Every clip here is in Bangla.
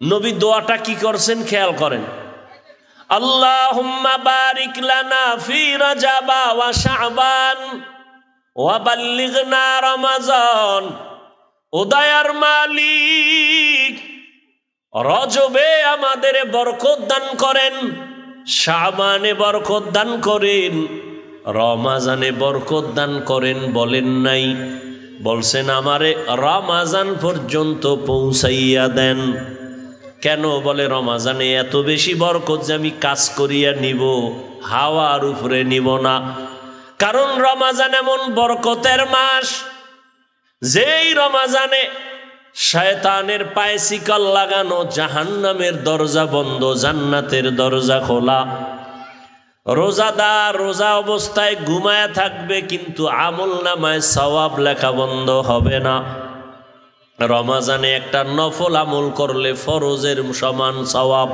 নবী দোয়াটা কি করছেন খেয়াল করেন, আল্লাহুম্মা বারিক লানা ফি রাজাবা ওয়া শাবান ওয়া বাল্লিগনা রমাজান। ও দয়ার মালিক, রজবে আমাদের বরকত দান করেন, শাবানে বরকত দান করেন, রমাজানে বরকত দান করেন। বলেন নাই, বলছেন আমারে রমাজান পর্যন্ত পৌঁছাইয়া দেন। কেন? বলে রমাজানে এত বেশি বরকত যে আমি কাজ করিয়া নিব, হাওয়ার উপরে নিব না। কারণ রমাজান এমন বরকতের মাস, যেই রমাজানে শয়তানের পায়ে শিকল লাগানো, জাহান্নামের দরজা বন্ধ, জান্নাতের দরজা খোলা। রোজাদার রোজা অবস্থায় ঘুমায়া থাকবে, কিন্তু আমল নামায় সওয়াব লেখা বন্ধ হবে না। রমাজানে একটা নফল আমল করলে ফরজের সমান সওয়াব,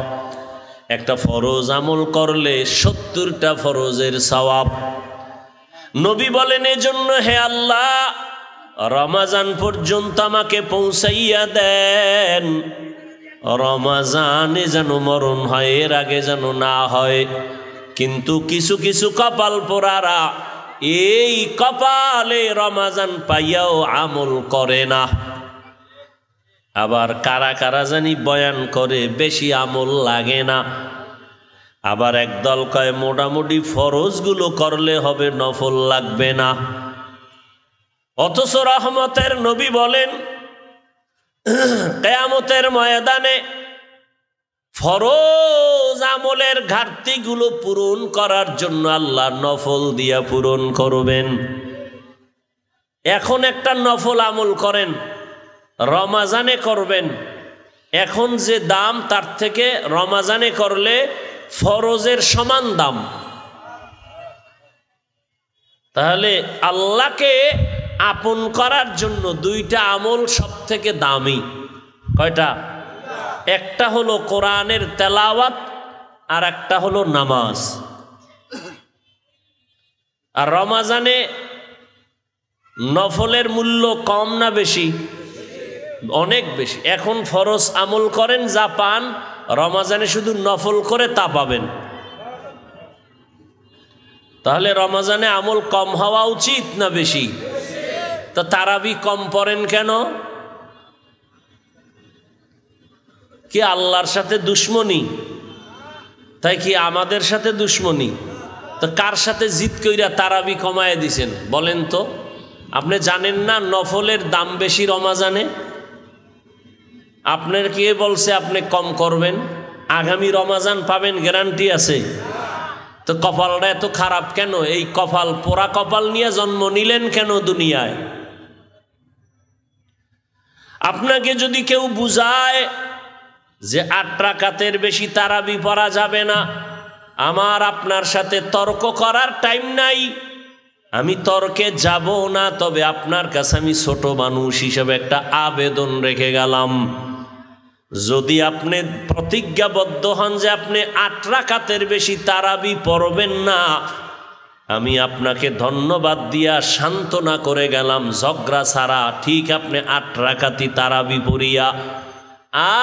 একটা ফরজ আমল করলে 70টা ফরজের সওয়াব। নবী বলেন, এজন্য হে আল্লাহ, রমাজান পর্যন্ত আমাকে পৌঁছাইয়া দেন। রমাজানে যেন মরণ হয়, এর আগে যেন না হয়। কিন্তু কিছু কিছু কপাল পোড়ারা এই কপালে রমাজান পাইয়াও আমল করে না। আবার কারা কারা জানি বয়ান করে বেশি আমল লাগে না। আবার একদল কয় মোটামুটি ফরজগুলো করলে হবে, নফল লাগবে না। অথচ রহমতের নবী বলেন, কিয়ামতের ময়দানে ফরজ আমলের ঘাটতিগুলো পূরণ করার জন্য আল্লাহ নফল দিয়া পূরণ করবেন। এখন একটা নফল আমল করেন, রমাজানে করবেন, এখন যে দাম তার থেকে রমাজানে করলে ফরজের সমান দাম। তাহলে আল্লাহকে আপন করার জন্য দুইটা আমল সব থেকে দামি। কয়টা? একটা হলো কোরআনের তেলাওয়াত, আর একটা হলো নামাজ। আর রমাজানে নফলের মূল্য কম না বেশি? অনেক বেশি। এখন ফরজ আমল করেন যা পান, রমাজানে শুধু নফল করে তা পাবেন। তাহলে রমাজানে আমল কম হওয়া উচিত না বেশি? তো তারাবি কম পড়েন কেন? কি আল্লাহর সাথে দুশ্মনী? তাই কি আমাদের সাথে দুশ্মনী? তো কার সাথে জিদ কইরা তারাবি কমায় দিছেন বলেন তো? আপনি জানেন না নফলের দাম বেশি রমাজানে? আপনার কে বলছে আপনি কম করবেন? আগামী রমাজান পাবেন গ্যারান্টি আছে? তো কপালটা এত খারাপ কেন? এই কপাল পোড়া কপাল নিয়ে জন্ম নিলেন কেন দুনিয়ায়? আপনাকে যদি কেউ বুঝায় যে 8 রাকাতের বেশি তারাবি পড়া যাবে না, আমার আপনার সাথে তর্ক করার টাইম নাই, আমি তর্কে যাব না। তবে আপনার কাছে আমি ছোট মানুষ হিসেবে একটা আবেদন রেখে গেলাম, যদি আপনি প্রতিজ্ঞাবদ্ধ হন যে আপনি 8 রাকাতের বেশি তারাবি পড়বেন না, আমি আপনাকে ধন্যবাদ দিয়া সান্ত্বনা করে গেলাম, ঝগড়া ছাড়া ঠিক আপনি 8 রাকাতই তারাবি পড়িয়া,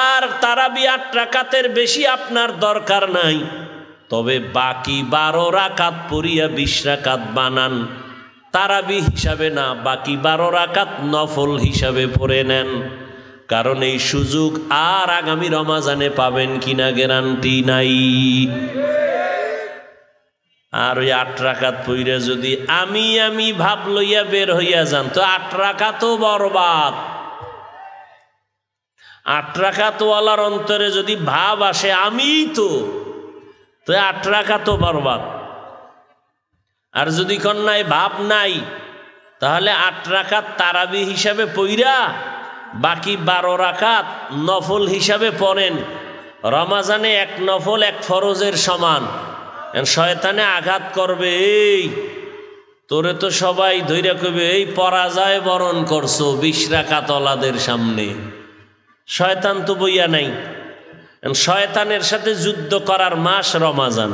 আর তারাবি 8 রাকাতের বেশি আপনার দরকার নাই, তবে বাকি 12 রাকাত পড়িয়া 20 রাকাত বানান, তারাবি হিসাবে না, বাকি 12 রাকাত নফল হিসাবে পড়ে নেন। কারণ এই সুযোগ আর আগামী রমাজানে পাবেন কিনা গ্যারান্টি নাই। আর ওই 8 রাকাত পইরা যদি আমি ভাব লইয়া বের হইয়া যান, তো 8 রাকাতও বরবাদ। 8 রাকাতওয়ালার অন্তরে যদি ভাব আসে আমি তো 8 রাকাতও বরবাদ। আর যদি কন্যায় ভাব নাই, তাহলে 8 রাকাত তারাবি হিসাবে পইরা বাকি 12 রাকাত নফল হিসাবে পড়েন। রমাজানে 1 নফল 1 ফরজের সমান। শয়তানে আঘাত করবে, এই তোরে তো সবাই ধৈর্য করবে, এই পরাজয় বরণ করছো 20 রাকাতওয়ালাদের সামনে। শয়তান তো বইয়া নাই। শয়তানের সাথে যুদ্ধ করার মাস রমাজান।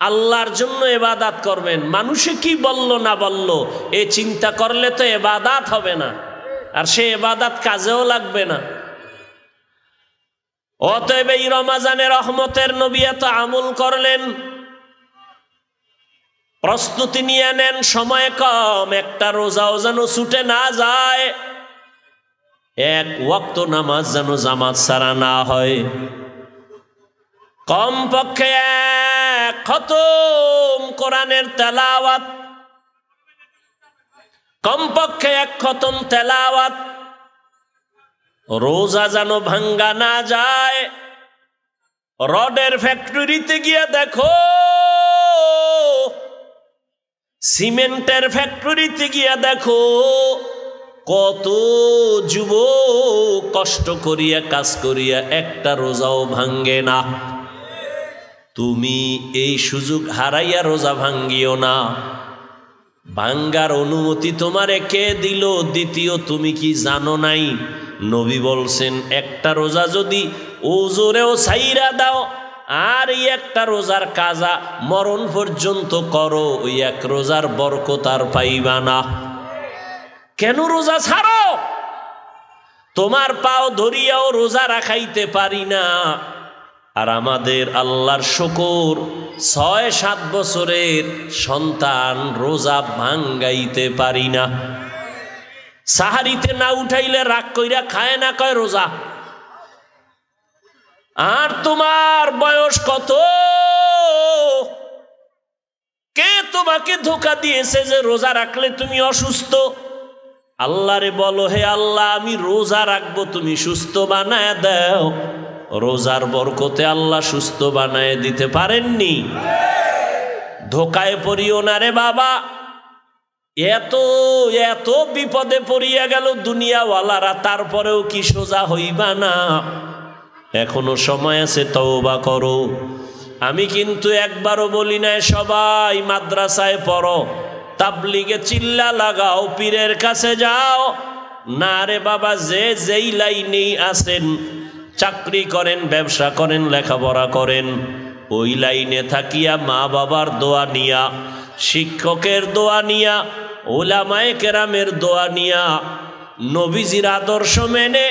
আল্লাহর জন্য ইবাদত করবেন, মানুষে কি বলল না বলল এই চিন্তা করলে তো ইবাদত হবে না, আর সে ইবাদত কাজেও লাগবে না। অতএব এই রমজানে রহমতের নবী এত আমল করলেন, প্রস্তুতি নিয়ে নেন, সময় কম, একটা রোজাও যেন ছুটে না যায়, এক ওয়াক্ত নামাজ যেন জামাত ছাড়া না হয়, কমপক্ষে এক খতম কোরআনের তেলাওয়াত, কমপক্ষে এক খতম তেলাওয়াত, রোজা যেন ভাঙ্গা না যায়। রডের ফ্যাক্টরিতে গিয়ে দেখো, সিমেন্টের ফ্যাক্টরিতে গিয়ে দেখো, কত যুবক কষ্ট করিয়া কাজ করিয়া একটা রোজাও ভাঙ্গে না। তুমি এই সুযোগ হারাইয়া রোজা ভাঙ্গিও না। ভাঙ্গার অনুমতি তোমারে কে দিল? দ্বিতীয়, তুমি কি জানো নাই নবী বলছেন একটা রোজা যদি ওজোরেও ছাইরা দাও আর এই একটা রোজার কাজা মরণ পর্যন্ত করো, ওই এক রোজার বরকত আর পাইবা না। কেন রোজা ছাড়ো? তোমার পাও ধরিয়াও রোজা রাখাইতে পারি না। আর আমাদের আল্লাহর শুকর, ৬-৭ বছরের সন্তান রোজা ভাঙ্গাইতে পারি না। সাহারিতে না উঠাইলে রাগ কইরা খায় না, কয় রোজা। আর তোমার বয়স কত? কে তোমাকে ধোঁকা দিয়েছে যে রোজা রাখলে তুমি অসুস্থ? আল্লাহরে বলো, হে আল্লাহ আমি রোজা রাখবো, তুমি সুস্থ বানায় দাও। রোজার বরকতে আল্লাহ সুস্থ বানায় দিতে পারেননি? ধোকায় পড়িও না রে বাবা। এত এত বিপদে পড়িয়া গেল দুনিয়াওয়ালারা, তারপরেও কি সোজা হইবা না? এখনো সময় আছে, তওবা করো। আমি কিন্তু একবারও বলি না সবাই মাদ্রাসায় পড়ো, তাবলিগে চিল্লা লাগাও, পীরের কাছে যাও। না রে বাবা, যে যেই লাইনেই আছেন, চাকরি করেন, ব্যবসা করেন, লেখাপড়া করেন, ওই লাইনে থাকিয়া মা বাবার দোয়া নিয়া, শিক্ষকের দোয়া নিয়া, ওলামায়ে কেরামের দোয়া নিয়া, নবীজির আদর্শ মেনে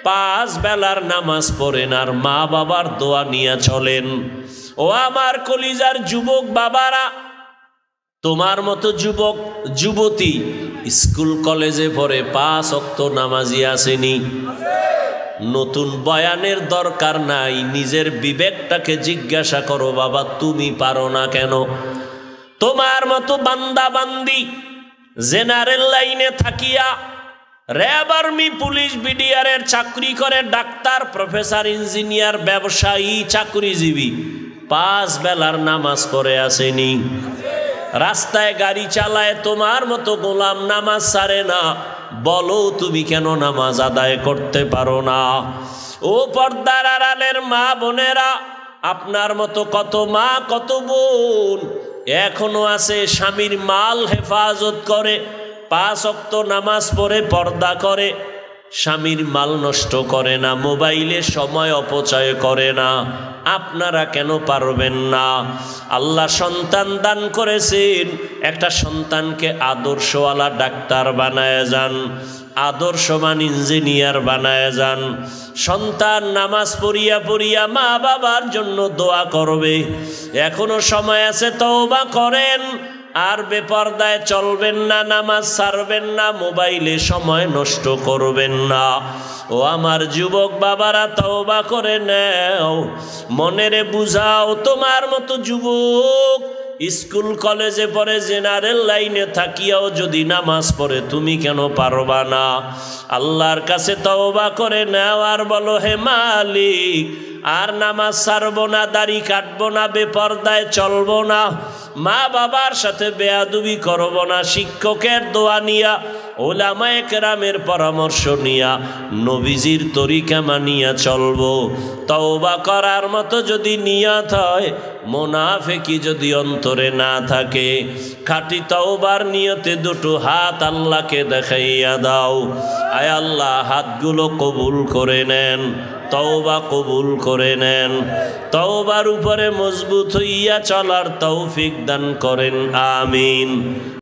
5 বেলার নামাজ পড়েন আর মা বাবার দোয়া নিয়া চলেন। ও আমার কলিজার যুবক বাবারা, তোমার মতো যুবক যুবতী স্কুল কলেজে পড়ে 5 ওয়াক্ত নামাজি আসেনি? নতুন বয়ানের দরকার নাই, নিজের বিবেকটাকে জিজ্ঞাসা করো, বাবা তুমি পারো না কেন? তোমার মতো বান্দা বান্দি জেনারেল লাইনে থাকিয়া র্যাব, আর্মি, পুলিশ, বিডিআরের চাকরি করে, ডাক্তার, প্রফেসর, ইঞ্জিনিয়ার, ব্যবসায়ী, চাকরিজীবী 5 বেলার নামাজ পড়ে আসেনি? রাস্তায় গাড়ি চালায় তোমার মতো গোলাম নামাজ ছাড়ে না। বলো তুমি কেন নামাজ আদায় করতে পারো না? ও পর্দার আড়ালের মা বোনেরা, আপনার মতো কত মা কত বোন এখনো আছে স্বামীর মাল হেফাজত করে, 5 ওয়াক্ত নামাজ পড়ে, পর্দা করে, স্বামীর মাল নষ্ট করে না, মোবাইলে সময় অপচয় করে না। আপনারা কেন পারবেন না? আল্লাহ সন্তান দান করেছেন, একটা সন্তানকে আদর্শওয়ালা ডাক্তার বানায় যান, আদর্শবান ইঞ্জিনিয়ার বানায় যান। সন্তান নামাজ পড়িয়া পড়িয়া মা বাবার জন্য দোয়া করবে। এখনো সময় আছে, তওবা করেন। আর বেপরদায় চলবেন না, নামাজ ছাড়বেন না, মোবাইলে সময় নষ্ট করবেন না। ও আমার যুবক বাবারা, তওবা করে নাও, মনেরে বুঝাও। তোমার মতো যুবক স্কুল কলেজে পড়ে, জেনারেল লাইনে থাকিয়াও যদি নামাজ পড়ে, তুমি কেন পারবা না? আল্লাহর কাছে তওবা করে নাও আর বলো, হে মালিক, আর নামাজ ছাড়বো না, দাড়ি কাটবো না, বেপরদায় চলবো না, মা বাবার সাথে বেয়াদবি করব না, শিক্ষকের দোয়া নিয়া, ওলামায়ে কেরামের পরামর্শ নিয়া, নবীজির তরিকা মানিয়া চলবো। তওবা করার মতো যদি নিয়ত হয়, মুনাফিকি যদি অন্তরে না থাকে, খাঁটি তওবার নিয়তে দুটো হাত আল্লাহকে দেখাইয়া দাও। আয় আল্লাহ, হাতগুলো কবুল করে নেন, তওবা কবুল করে নেন। তওবার উপরে মজবুত হইয়া চলার তৌফিক দান করেন, আমিন।